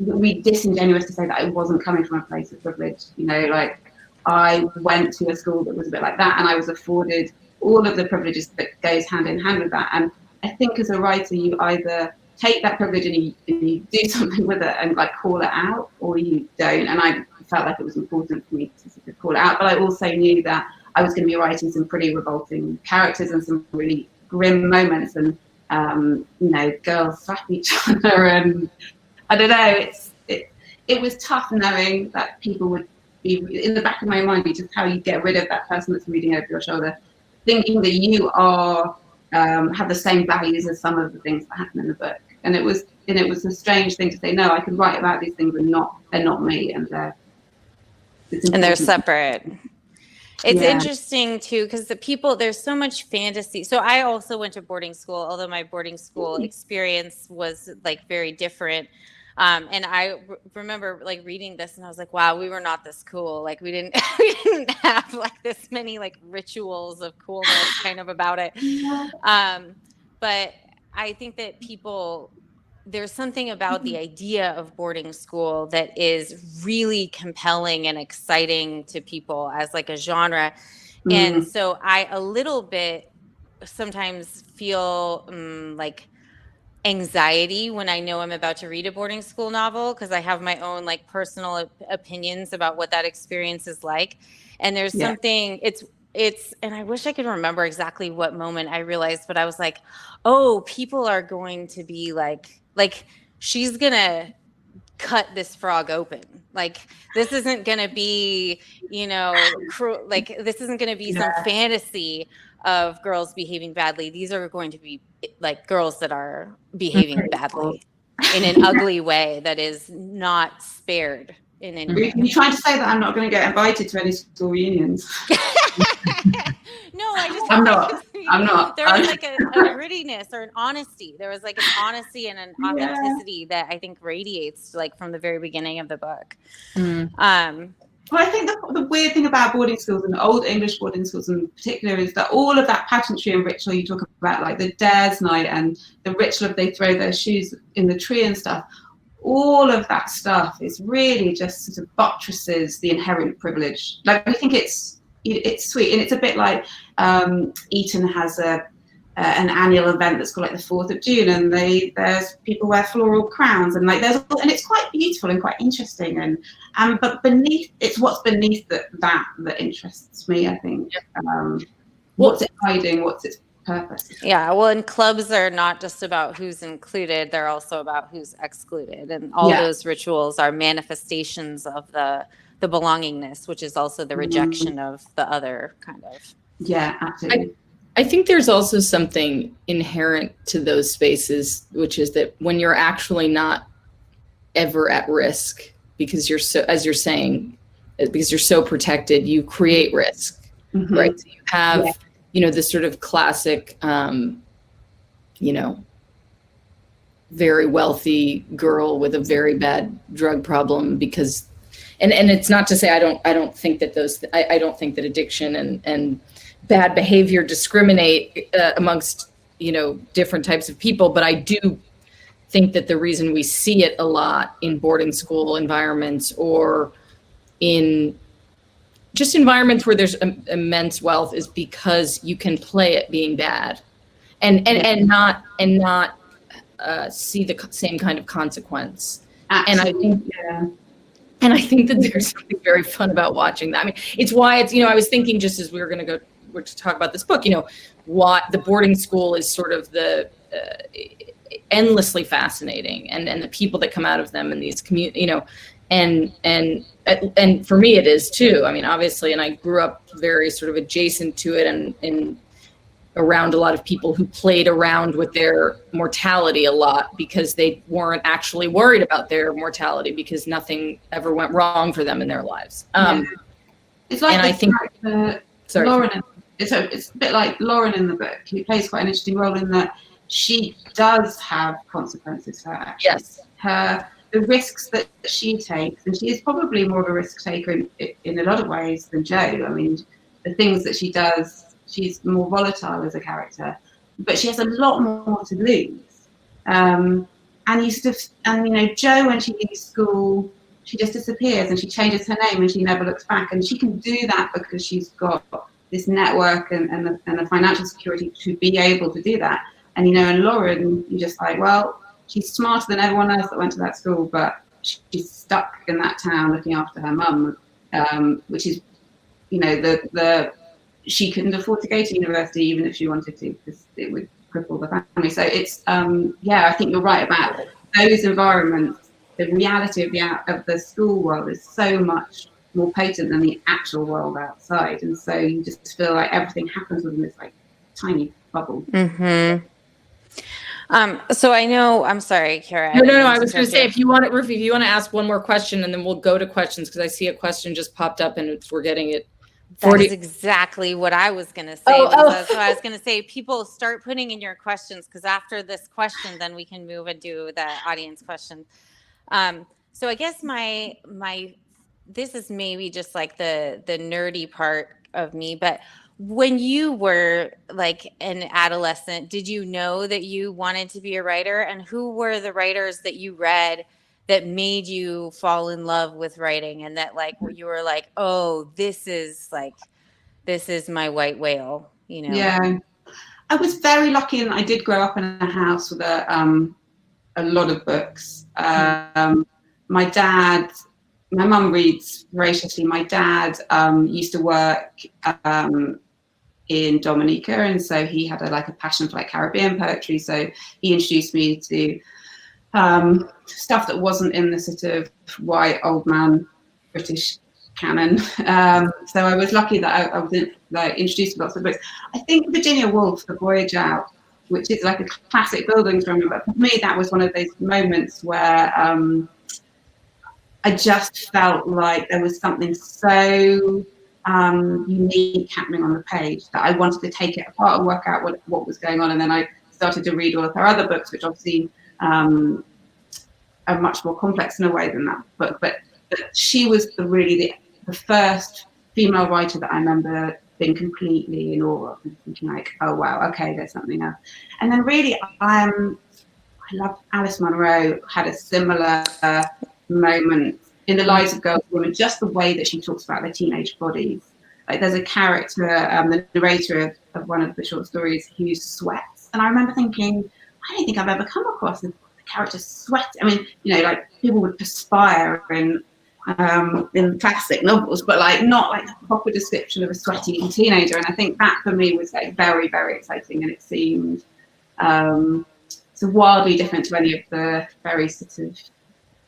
would be disingenuous to say that I wasn't coming from a place of privilege. I went to a school that was a bit like that, and I was afforded all of the privileges that goes hand in hand with that. And I think as a writer, you either take that privilege and you do something with it and call it out, or you don't. And I felt like it was important for me to sort of call it out, but I also knew that I was going to be writing some pretty revolting characters and some really grim moments, and girls slap each other, and I don't know. It was tough knowing that people would be in the back of my mind. Just how you get rid of that person that's reading over your shoulder, thinking that you are have the same values as some of the things that happen in the book. And it was a strange thing to say. No, I can write about these things, and they're not me, and they're separate. It's interesting too, because there's so much fantasy. So I also went to boarding school, although my boarding school experience was very different. And I remember reading this and I was like, wow, we were not this cool. We didn't have this many rituals of coolness kind of about it. But I think that there's something about the idea of boarding school that is really compelling and exciting to people as a genre. And so I a little bit sometimes feel anxiety when I know I'm about to read a boarding school novel, because I have my own personal opinions about what that experience is like. And there's something and I wish I could remember exactly what moment I realized, but I was like, oh, people are going to be she's gonna cut this frog open. This isn't gonna be, this isn't gonna be some fantasy of girls behaving badly. These are going to be girls that are behaving badly in an ugly way that is not spared in any way. You're trying to say that I'm not going to get invited to any school reunions? No, I'm not. There was a grittiness or an honesty. There was an honesty and an authenticity that I think radiates from the very beginning of the book. Well, I think the weird thing about boarding schools, and old English boarding schools in particular, is that all of that pageantry and ritual you talk about, the dares night and the ritual of they throw their shoes in the tree and stuff, all of that stuff is really just sort of buttresses the inherent privilege. We think it's sweet, and it's a bit like Eton has an annual event that's called the 4th of June, and there's people wear floral crowns, and and it's quite beautiful and quite interesting, and but it's what's beneath that interests me, I think. What's it hiding? What's its purpose? Yeah, well, and clubs are not just about who's included; they're also about who's excluded, and all those rituals are manifestations of the belongingness, which is also the rejection of the other kind of. Yeah, absolutely. I think there's also something inherent to those spaces, which is that when you're actually not ever at risk because you're so, as you're saying, because you're so protected, you create risk, right? So you have, this sort of classic, very wealthy girl with a very bad drug problem because, and it's not to say I don't think that I don't think that addiction and bad behavior discriminate amongst, different types of people, but I do think that the reason we see it a lot in boarding school environments or in just environments where there's immense wealth is because you can play it being bad and not see the same kind of consequence. Absolutely. And I think that there's something very fun about watching that. I mean, it's why it's, I was thinking just as we're to talk about this book, what the boarding school is sort of the endlessly fascinating and the people that come out of them and these and for me it is too. I mean, obviously, and I grew up very sort of adjacent to it and around a lot of people who played around with their mortality a lot because they weren't actually worried about their mortality because nothing ever went wrong for them in their lives. It's like, and I think, sorry. Lauren, it's a bit like Lauren in the book, who plays quite an interesting role in that she does have consequences for her actions. Yes. The risks that she takes, and she is probably more of a risk taker in a lot of ways than Jo. I mean, the things that she does, she's more volatile as a character, but she has a lot more to lose. And Jo, when she leaves school, she just disappears and she changes her name and she never looks back. And she can do that because she's got this network and the financial security to be able to do that. And and Lauren, you're just like, well, she's smarter than everyone else that went to that school, but she's stuck in that town looking after her mum, which is, she couldn't afford to go to university even if she wanted to, because it would cripple the family. So it's, I think you're right about those environments. The reality of the school world is so much more potent than the actual world outside, and so you just feel like everything happens within this like tiny bubble. So I know, I'm sorry, Karah. No. I was going to say, if you want to ask one more question, and then we'll go to questions because I see a question just popped up, and we're getting it. That is exactly what I was going to say. So I was going to say, people start putting in your questions because after this question, then we can move and do the audience question. So I guess my this is maybe just like the nerdy part of me, but when you were like an adolescent, did you know that you wanted to be a writer? And who were the writers that you read that made you fall in love with writing, and that like you were like, oh, this is my white whale, Yeah, I was very lucky, and I did grow up in a house with a lot of books. My mum reads voraciously. My dad used to work in Dominica, and so he had a passion for Caribbean poetry. So he introduced me to stuff that wasn't in the sort of white old man British canon. So I was lucky that I was introduced to lots of books. I think Virginia Woolf, The Voyage Out, which is like a classic buildings drama, but for me that was one of those moments where I just felt like there was something so unique happening on the page that I wanted to take it apart and work out what was going on. And then I started to read all of her other books, which obviously are much more complex in a way than that book. But she was really the first female writer that I remember being completely in awe of and thinking like, oh wow, okay, there's something else. And then really, I love Alice Munro. Had a similar moment in The Lives of Girls and Women, just the way that she talks about their teenage bodies. Like there's a character, the narrator of one of the short stories, who sweats, and I remember thinking, I don't think I've ever come across a character sweat. I mean, people would perspire in classic novels, but not like the proper description of a sweaty teenager. And I think that for me was very, very exciting, and it seemed so wildly different to any of the very sort of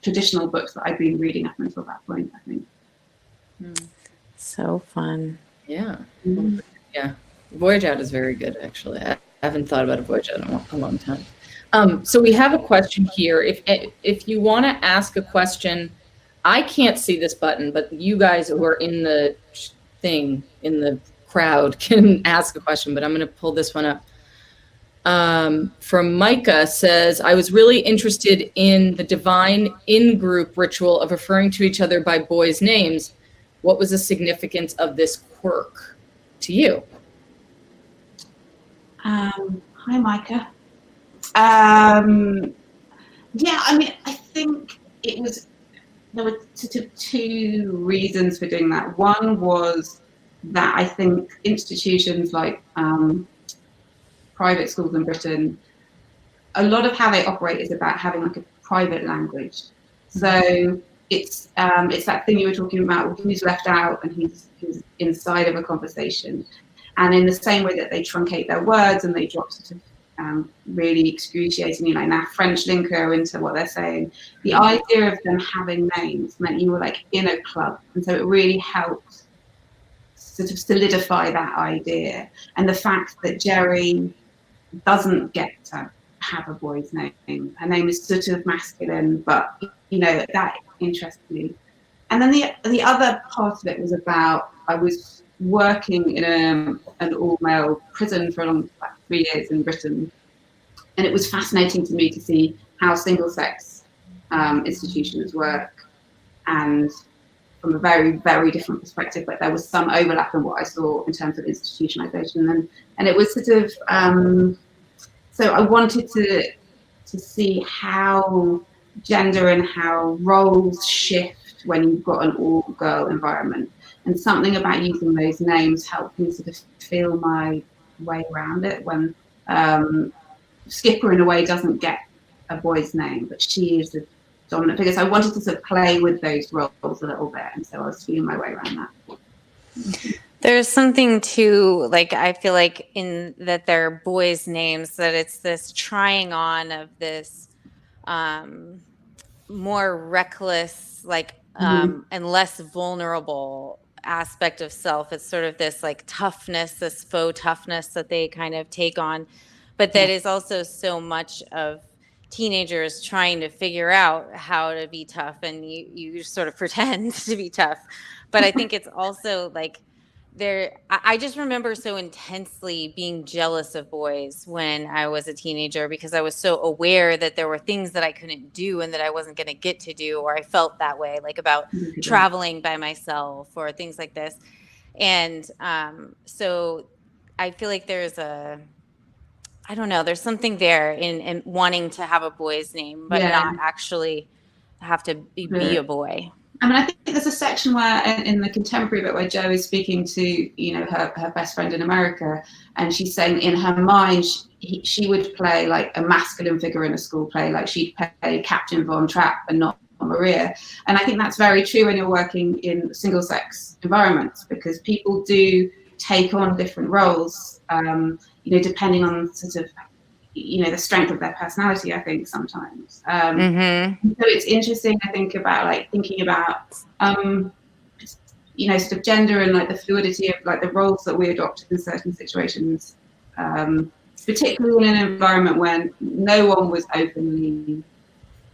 traditional books that I'd been reading up until that point, I think. So fun. Yeah. Yeah. Voyage Out is very good, actually. I haven't thought about a Voyage Out in a long time. So we have a question here. If you want to ask a question, I can't see this button, but you guys who are in the thing, in the crowd, can ask a question, but I'm going to pull this one up. From Micah says, I was really interested in the divine in-group ritual of referring to each other by boys' names. What was the significance of this quirk to you? Hi, Micah. Yeah, I mean, I think there were sort of two reasons for doing that. One was that I think institutions like private schools in Britain, a lot of how they operate is about having like a private language. So it's that thing you were talking about, who's left out and who's inside of a conversation. And in the same way that they truncate their words and they drop sort of really excruciatingly, like now French lingo into what they're saying, the idea of them having names meant you were like in a club. And so it really helped sort of solidify that idea. And the fact that Jerry doesn't get to have a boy's name. Her name is sort of masculine, but you know, that interests me. And then the other part of it was about, I was working in an all-male prison for like 3 years in Britain, and it was fascinating to me to see how single-sex institutions work, and from a very, very different perspective, but there was some overlap in what I saw in terms of institutionalization, and it was sort of so I wanted to see how gender and how roles shift when you've got an all-girl environment. And something about using those names helped me sort of feel my way around it when Skipper, in a way, doesn't get a boy's name, but she is the dominant figure. So I wanted to sort of play with those roles a little bit, and so I was feeling my way around that. There's something too, like, I feel like in that they're boys' names, that it's this trying on of this more reckless, like, and less vulnerable aspect of self. It's sort of this like toughness, this faux toughness that they kind of take on, but that is also so much of teenagers trying to figure out how to be tough, and you sort of pretend to be tough. But I think it's also like, I just remember so intensely being jealous of boys when I was a teenager, because I was so aware that there were things that I couldn't do and that I wasn't going to get to do, or I felt that way, like about traveling by myself or things like this. And so I feel like there's there's something there in wanting to have a boy's name, but not actually have to be a boy. I mean, I think there's a section where in the contemporary bit where Jo is speaking to, you know, her best friend in America, and she's saying in her mind she would play like a masculine figure in a school play, like she'd play Captain Von Trapp and not Maria. And I think that's very true when you're working in single-sex environments, because people do take on different roles, you know, depending on sort of, you know, the strength of their personality, I think sometimes. So it's interesting, I think, about like thinking about, you know, sort of gender and like the fluidity of like the roles that we adopt in certain situations, particularly in an environment when no one was openly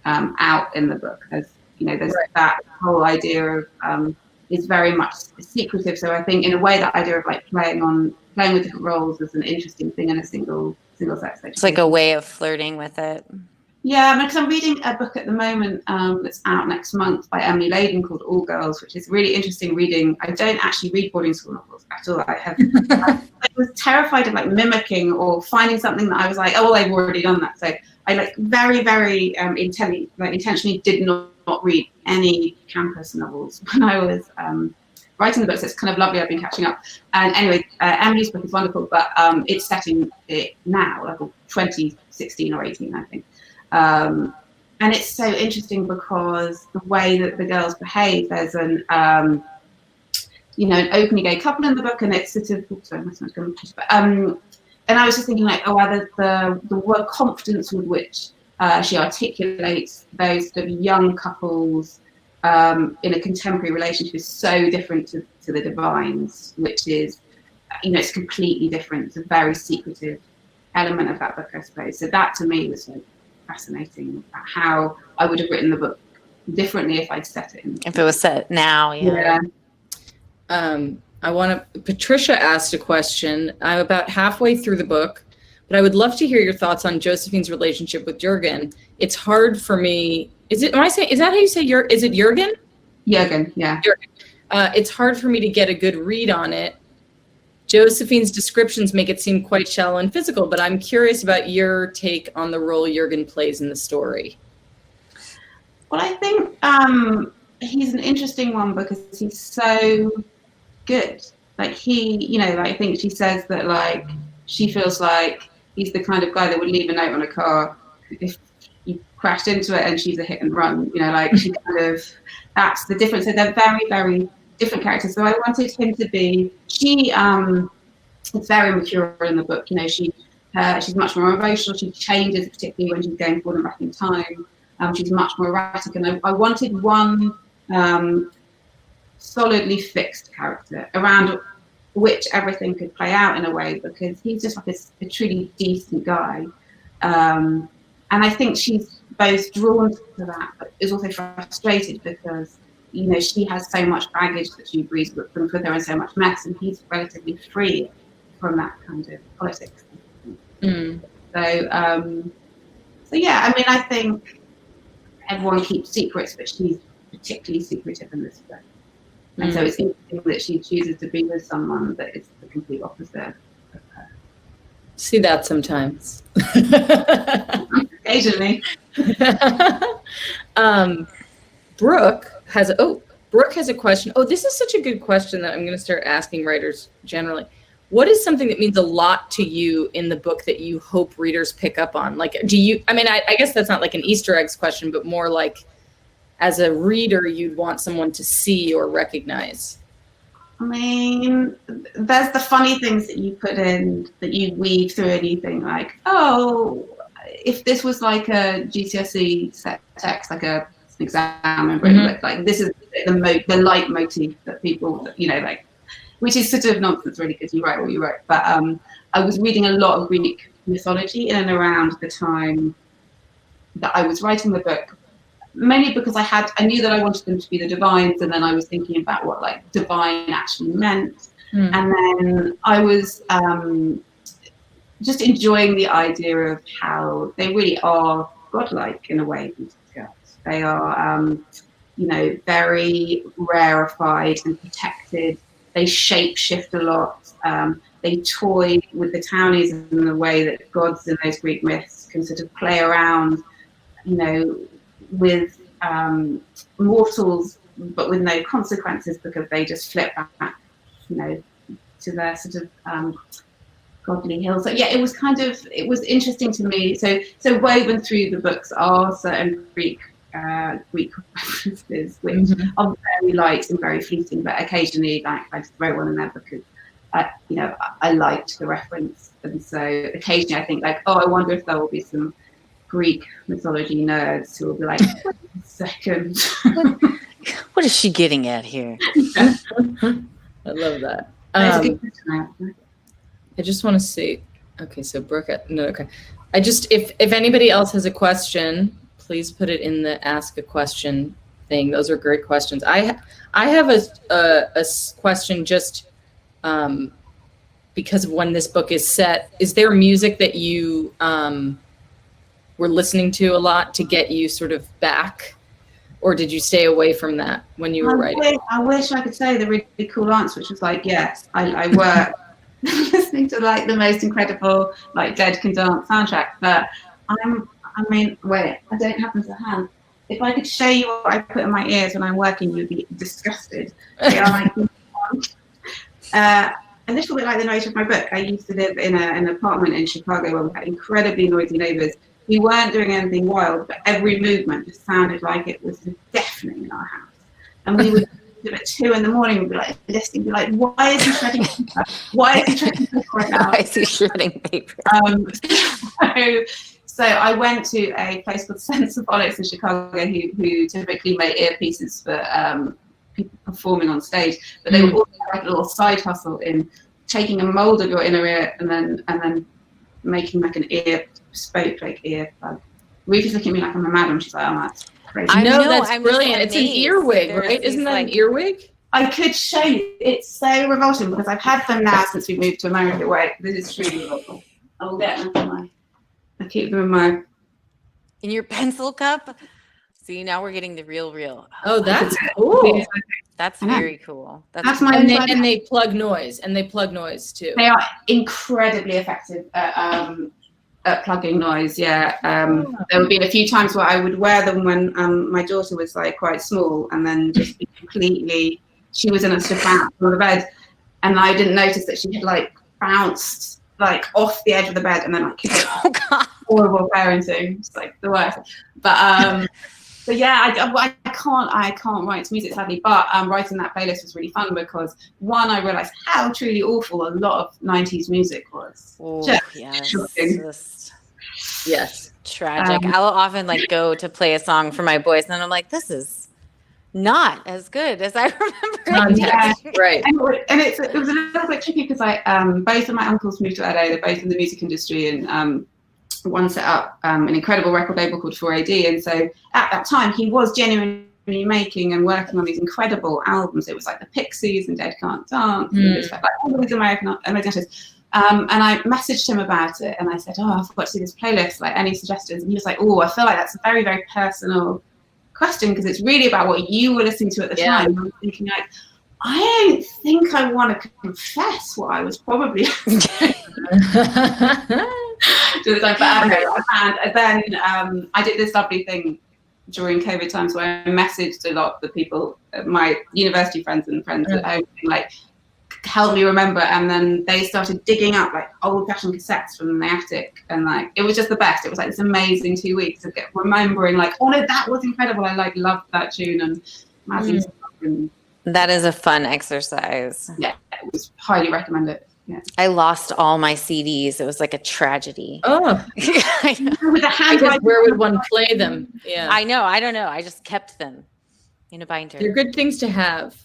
out in the book. As you know, there's that whole idea of is very much secretive. So I think in a way that idea of like playing with different roles is an interesting thing in a single sex situation. It's like a way of flirting with it. Yeah, because I'm reading a book at the moment that's out next month by Emily Layden called All Girls, which is really interesting reading. I don't actually read boarding school novels at all. I was terrified of like mimicking or finding something that I was like, oh, well, I've already done that. So I like very, very intentionally did not read any campus novels when I was writing the book. So it's kind of lovely. I've been catching up. And anyway, Emily's book is wonderful, but it's setting it now, like 2016 or 18, I think. And it's so interesting because the way that the girls behave, there's an you know, an openly gay couple in the book, and it's sort of and I was just thinking like, the word confidence with which she articulates those sort of young couples in a contemporary relationship is so different to the Divines, which is, you know, it's completely different. It's a very secretive element of that book, I suppose. So that to me was like fascinating, how I would have written the book differently if I'd set it in. If it was set now, yeah. Patricia asked a question. I'm about halfway through the book, but I would love to hear your thoughts on Josephine's relationship with Jurgen. It's hard for me. Is that how you say is it Jurgen? Jurgen, yeah. Jurgen. It's hard for me to get a good read on it. Josephine's descriptions make it seem quite shallow and physical, but I'm curious about your take on the role Jurgen plays in the story. Well, I think he's an interesting one because he's so good. Like I think she says that like she feels like he's the kind of guy that would leave a note on a car if you crashed into it and she's a hit and run. Like she that's the difference. So they're very, very different characters. So I wanted him to be. It's very mature in the book. She's much more emotional. She changes, particularly when she's going forward and back in time. She's much more erratic, and I wanted one solidly fixed character around which everything could play out in a way, because he's just like a truly decent guy. And I think she's both drawn to that, but is also frustrated because, she has so much baggage that she agrees with them, put her in so much mess, and he's relatively free from that kind of politics. Mm. So yeah, I think everyone keeps secrets, but she's particularly secretive in this book. And so it's interesting that she chooses to be with someone that is the complete opposite of her. See that sometimes. Occasionally. Brooke has a question. Oh, this is such a good question that I'm going to start asking writers generally. What is something that means a lot to you in the book that you hope readers pick up on? Like, I guess that's not like an Easter eggs question, but more like as a reader, you'd want someone to see or recognize. There's the funny things that you put in, that you weave through, and you think like, oh, if this was like a GCSE set text, like an exam, like this is the leitmotif that people, which is sort of nonsense really, because you write what you write. But I was reading a lot of Greek mythology in and around the time that I was writing the book, mainly because I knew that I wanted them to be the divines, and then I was thinking about what like divine actually meant. And then I was just enjoying the idea of how they really are godlike in a way. They are, very rarefied and protected. They shape shift a lot. They toy with the townies in the way that gods in those Greek myths can sort of play around, with mortals, but with no consequences, because they just flip back, to their sort of godly hills. So yeah, it was interesting to me. So woven through the books are certain Greek references, which are very light and very fleeting, but occasionally I just throw one in there because I liked the reference. And so occasionally I think like, oh, I wonder if there will be some Greek mythology nerds who will be like, wait a second. What is she getting at here? I love that. That's a good question. I just want to see. Okay, so Brooke, no, okay. If anybody else has a question, please put it in the ask a question thing. Those are great questions. I have a question just because of when this book is set. Is there music that you were listening to a lot to get you sort of back, or did you stay away from that when you were writing? I wish I could say the really cool answer, which was like, yes, I work listening to like the most incredible like Dead Can Dance soundtrack, but wait, I don't have them to hand. If I could show you what I put in my ears when I'm working, you'd be disgusted. They are like a little bit like the narrator of my book. I used to live in an apartment in Chicago where we had incredibly noisy neighbors. We weren't doing anything wild, but every movement just sounded like it was deafening in our house. And we would do it at 2 a.m. We'd be like listening, be like, why is he shredding paper? Why is he shredding paper right now? Why is he shredding paper? So I went to a place called Sensiphonics in Chicago, who typically make earpieces for people performing on stage, but they were also like a little side hustle in taking a mold of your inner ear and then making like an ear spoke, like ear plug Rufi's looking at me like I'm a madam. She's like, oh, that's crazy. I know, know, that's I'm brilliant. just It's an amazed. earwig, There's right? Isn't these, that like- an earwig? I could show you. It's so revolting because I've had them now since we moved to America. Wait, this is truly revolting. I will get them in I keep them in my. In your pencil cup. See, now we're getting the real. Oh, that's cool. That's I know. very cool. That's my. And they plug noise, too. They are incredibly effective at plugging noise. Yeah, there would been a few times where I would wear them when my daughter was like quite small, and then just be completely. She was in a bounce on the bed, and I didn't notice that she had like bounced like off the edge of the bed, and then like Oh God. horrible parenting. It's like the worst. But yeah, I can't write to music sadly. But writing that playlist was really fun because one, I realised how truly awful a lot of '90s music was. Oh, Just yes. shocking. Just Yes. tragic. I'll often like go to play a song for my boys, and then I'm like, this is not as good as I remember. Context, right. And it was a little bit tricky because both of my uncles moved to LA. They're both in the music industry, and one set up an incredible record label called 4AD. And so at that time, he was genuinely making and working on these incredible albums. It was like the Pixies and Dead Can't Dance, and it was like all these American artists. And I messaged him about it, and I said, "Oh, I forgot to do this playlist. Like, any suggestions?" And he was like, "Oh, I feel like that's a very, very personal question because it's really about what you were listening to at the time." And I was thinking, like, I don't think I want to confess what I was probably listening to the time. And then I did this lovely thing during COVID times where I messaged a lot of the people, my university friends and friends at home, like, help me remember. And then they started digging up like old-fashioned cassettes from the attic, and like it was just the best. It was like this amazing 2 weeks of remembering, like, oh no, that was incredible. I like loved that tune and Mazzy's stuff. And That is a fun exercise. yeah, it was highly recommend it. Yeah. I lost all my CDs. It was like a tragedy. Oh, I know. With a handwriting. where would one play them? Yeah. I know. I don't know. I just kept them in a binder. They're good things to have.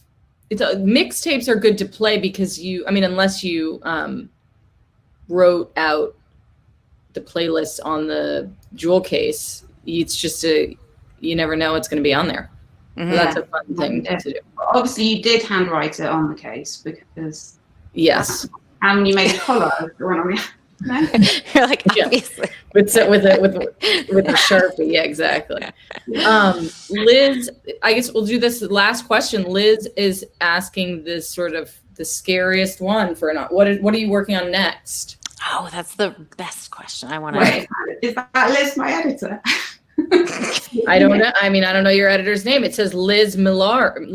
Mixtapes are good to play because unless you wrote out the playlist on the jewel case, it's just you never know what's going to be on there. Mhm. So that's a fun thing to do. Obviously, you did handwrite it on the case because. Yes. And you made a collar. No? You're like, Yeah. obviously. with the Sharpie. Yeah, exactly. Liz, I guess we'll do this last question. Liz is asking this sort of the scariest one for what are you working on next? Oh, that's the best question. I want to. Wait, is that Liz my editor? I don't know. I don't know your editor's name. It says Liz Millard.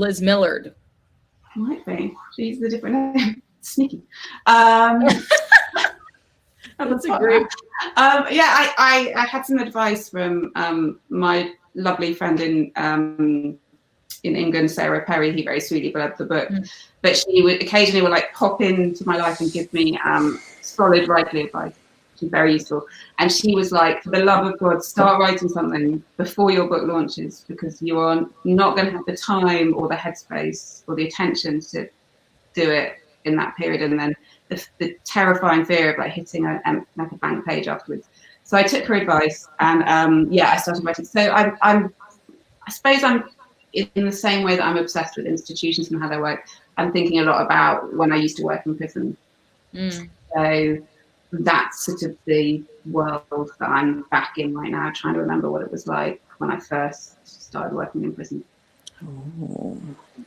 Might be. She's the different name. Sneaky. That's a great. I had some advice from my lovely friend in England, Sarah Perry. He very sweetly blurred the book, but she would occasionally like pop into my life and give me solid writing advice. She's very useful, and she was like, "For the love of God, start writing something before your book launches because you are not going to have the time or the headspace or the attention to do it in that period, and then the terrifying fear of like hitting a blank page afterwards." So I took her advice, and I started writing. So I suppose I'm in the same way that I'm obsessed with institutions and how they work. I'm thinking a lot about when I used to work in prison. So that's sort of the world that I'm back in right now, trying to remember what it was like when I first started working in prison. Oh,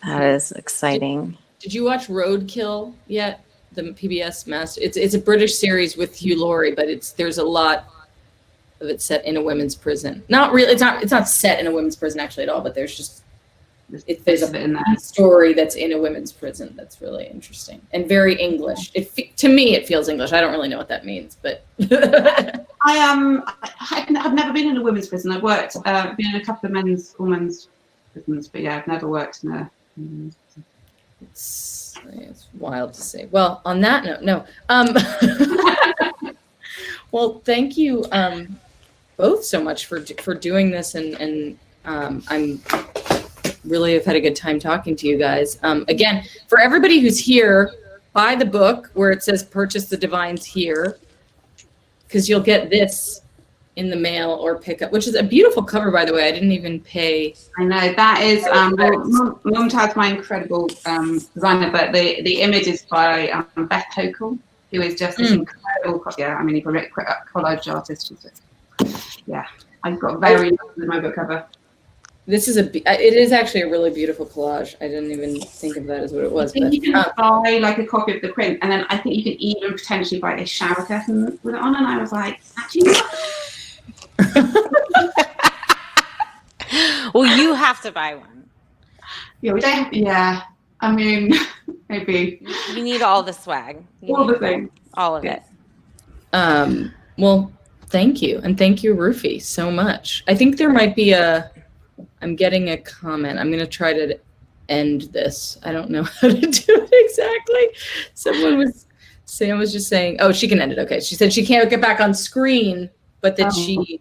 that is exciting. Did you watch Roadkill yet? The PBS master. It's a British series with Hugh Laurie, but there's a lot of it set in a women's prison. Not really. It's not set in a women's prison actually at all. But there's a story that's in a women's prison that's really interesting and very English. To me, it feels English. I don't really know what that means, but I've never been in a women's prison. I've worked, been in a couple of men's, women's prisons, but yeah, I've never worked in a women's prison. It's wild to say. Well, on that note, no. Well, thank you both so much for doing this, and I'm really have had a good time talking to you guys. Again, for everybody who's here, buy the book where it says "Purchase the Divines" here, because you'll get this in the mail or pick up, which is a beautiful cover, by the way. I didn't even pay. I know that is Mum Tad's my incredible designer, but the image is by Beth Hokel, who is just this incredible. Yeah, I mean, he's a collage artist. She's just, yeah, I've got very love with my book cover. This is it is actually a really beautiful collage. I didn't even think of that as what it was. I think you can buy like a copy of the print, and then I think you can even potentially buy a shower curtain with it on. And I was like, actually. Well, you have to buy one. Yeah, we don't have, yeah. I mean, maybe. You need all the swag. All the things. All of it. Well, thank you. And thank you, Rufi, so much. I think there might be I'm getting a comment. I'm going to try to end this. I don't know how to do it exactly. Sam was just saying, oh, she can end it. Okay. She said she can't get back on screen, but that she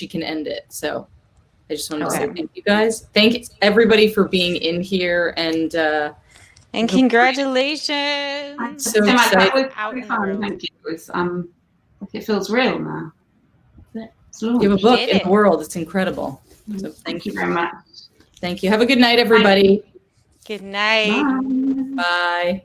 can end it. So I just wanted to say thank you guys. Thank everybody for being in here and congratulations. So excited. That was really fun. Thank you. It feels real now. You have a book in the world. It's incredible. So thank you very much. Thank you. Have a good night, everybody. Good night. Bye.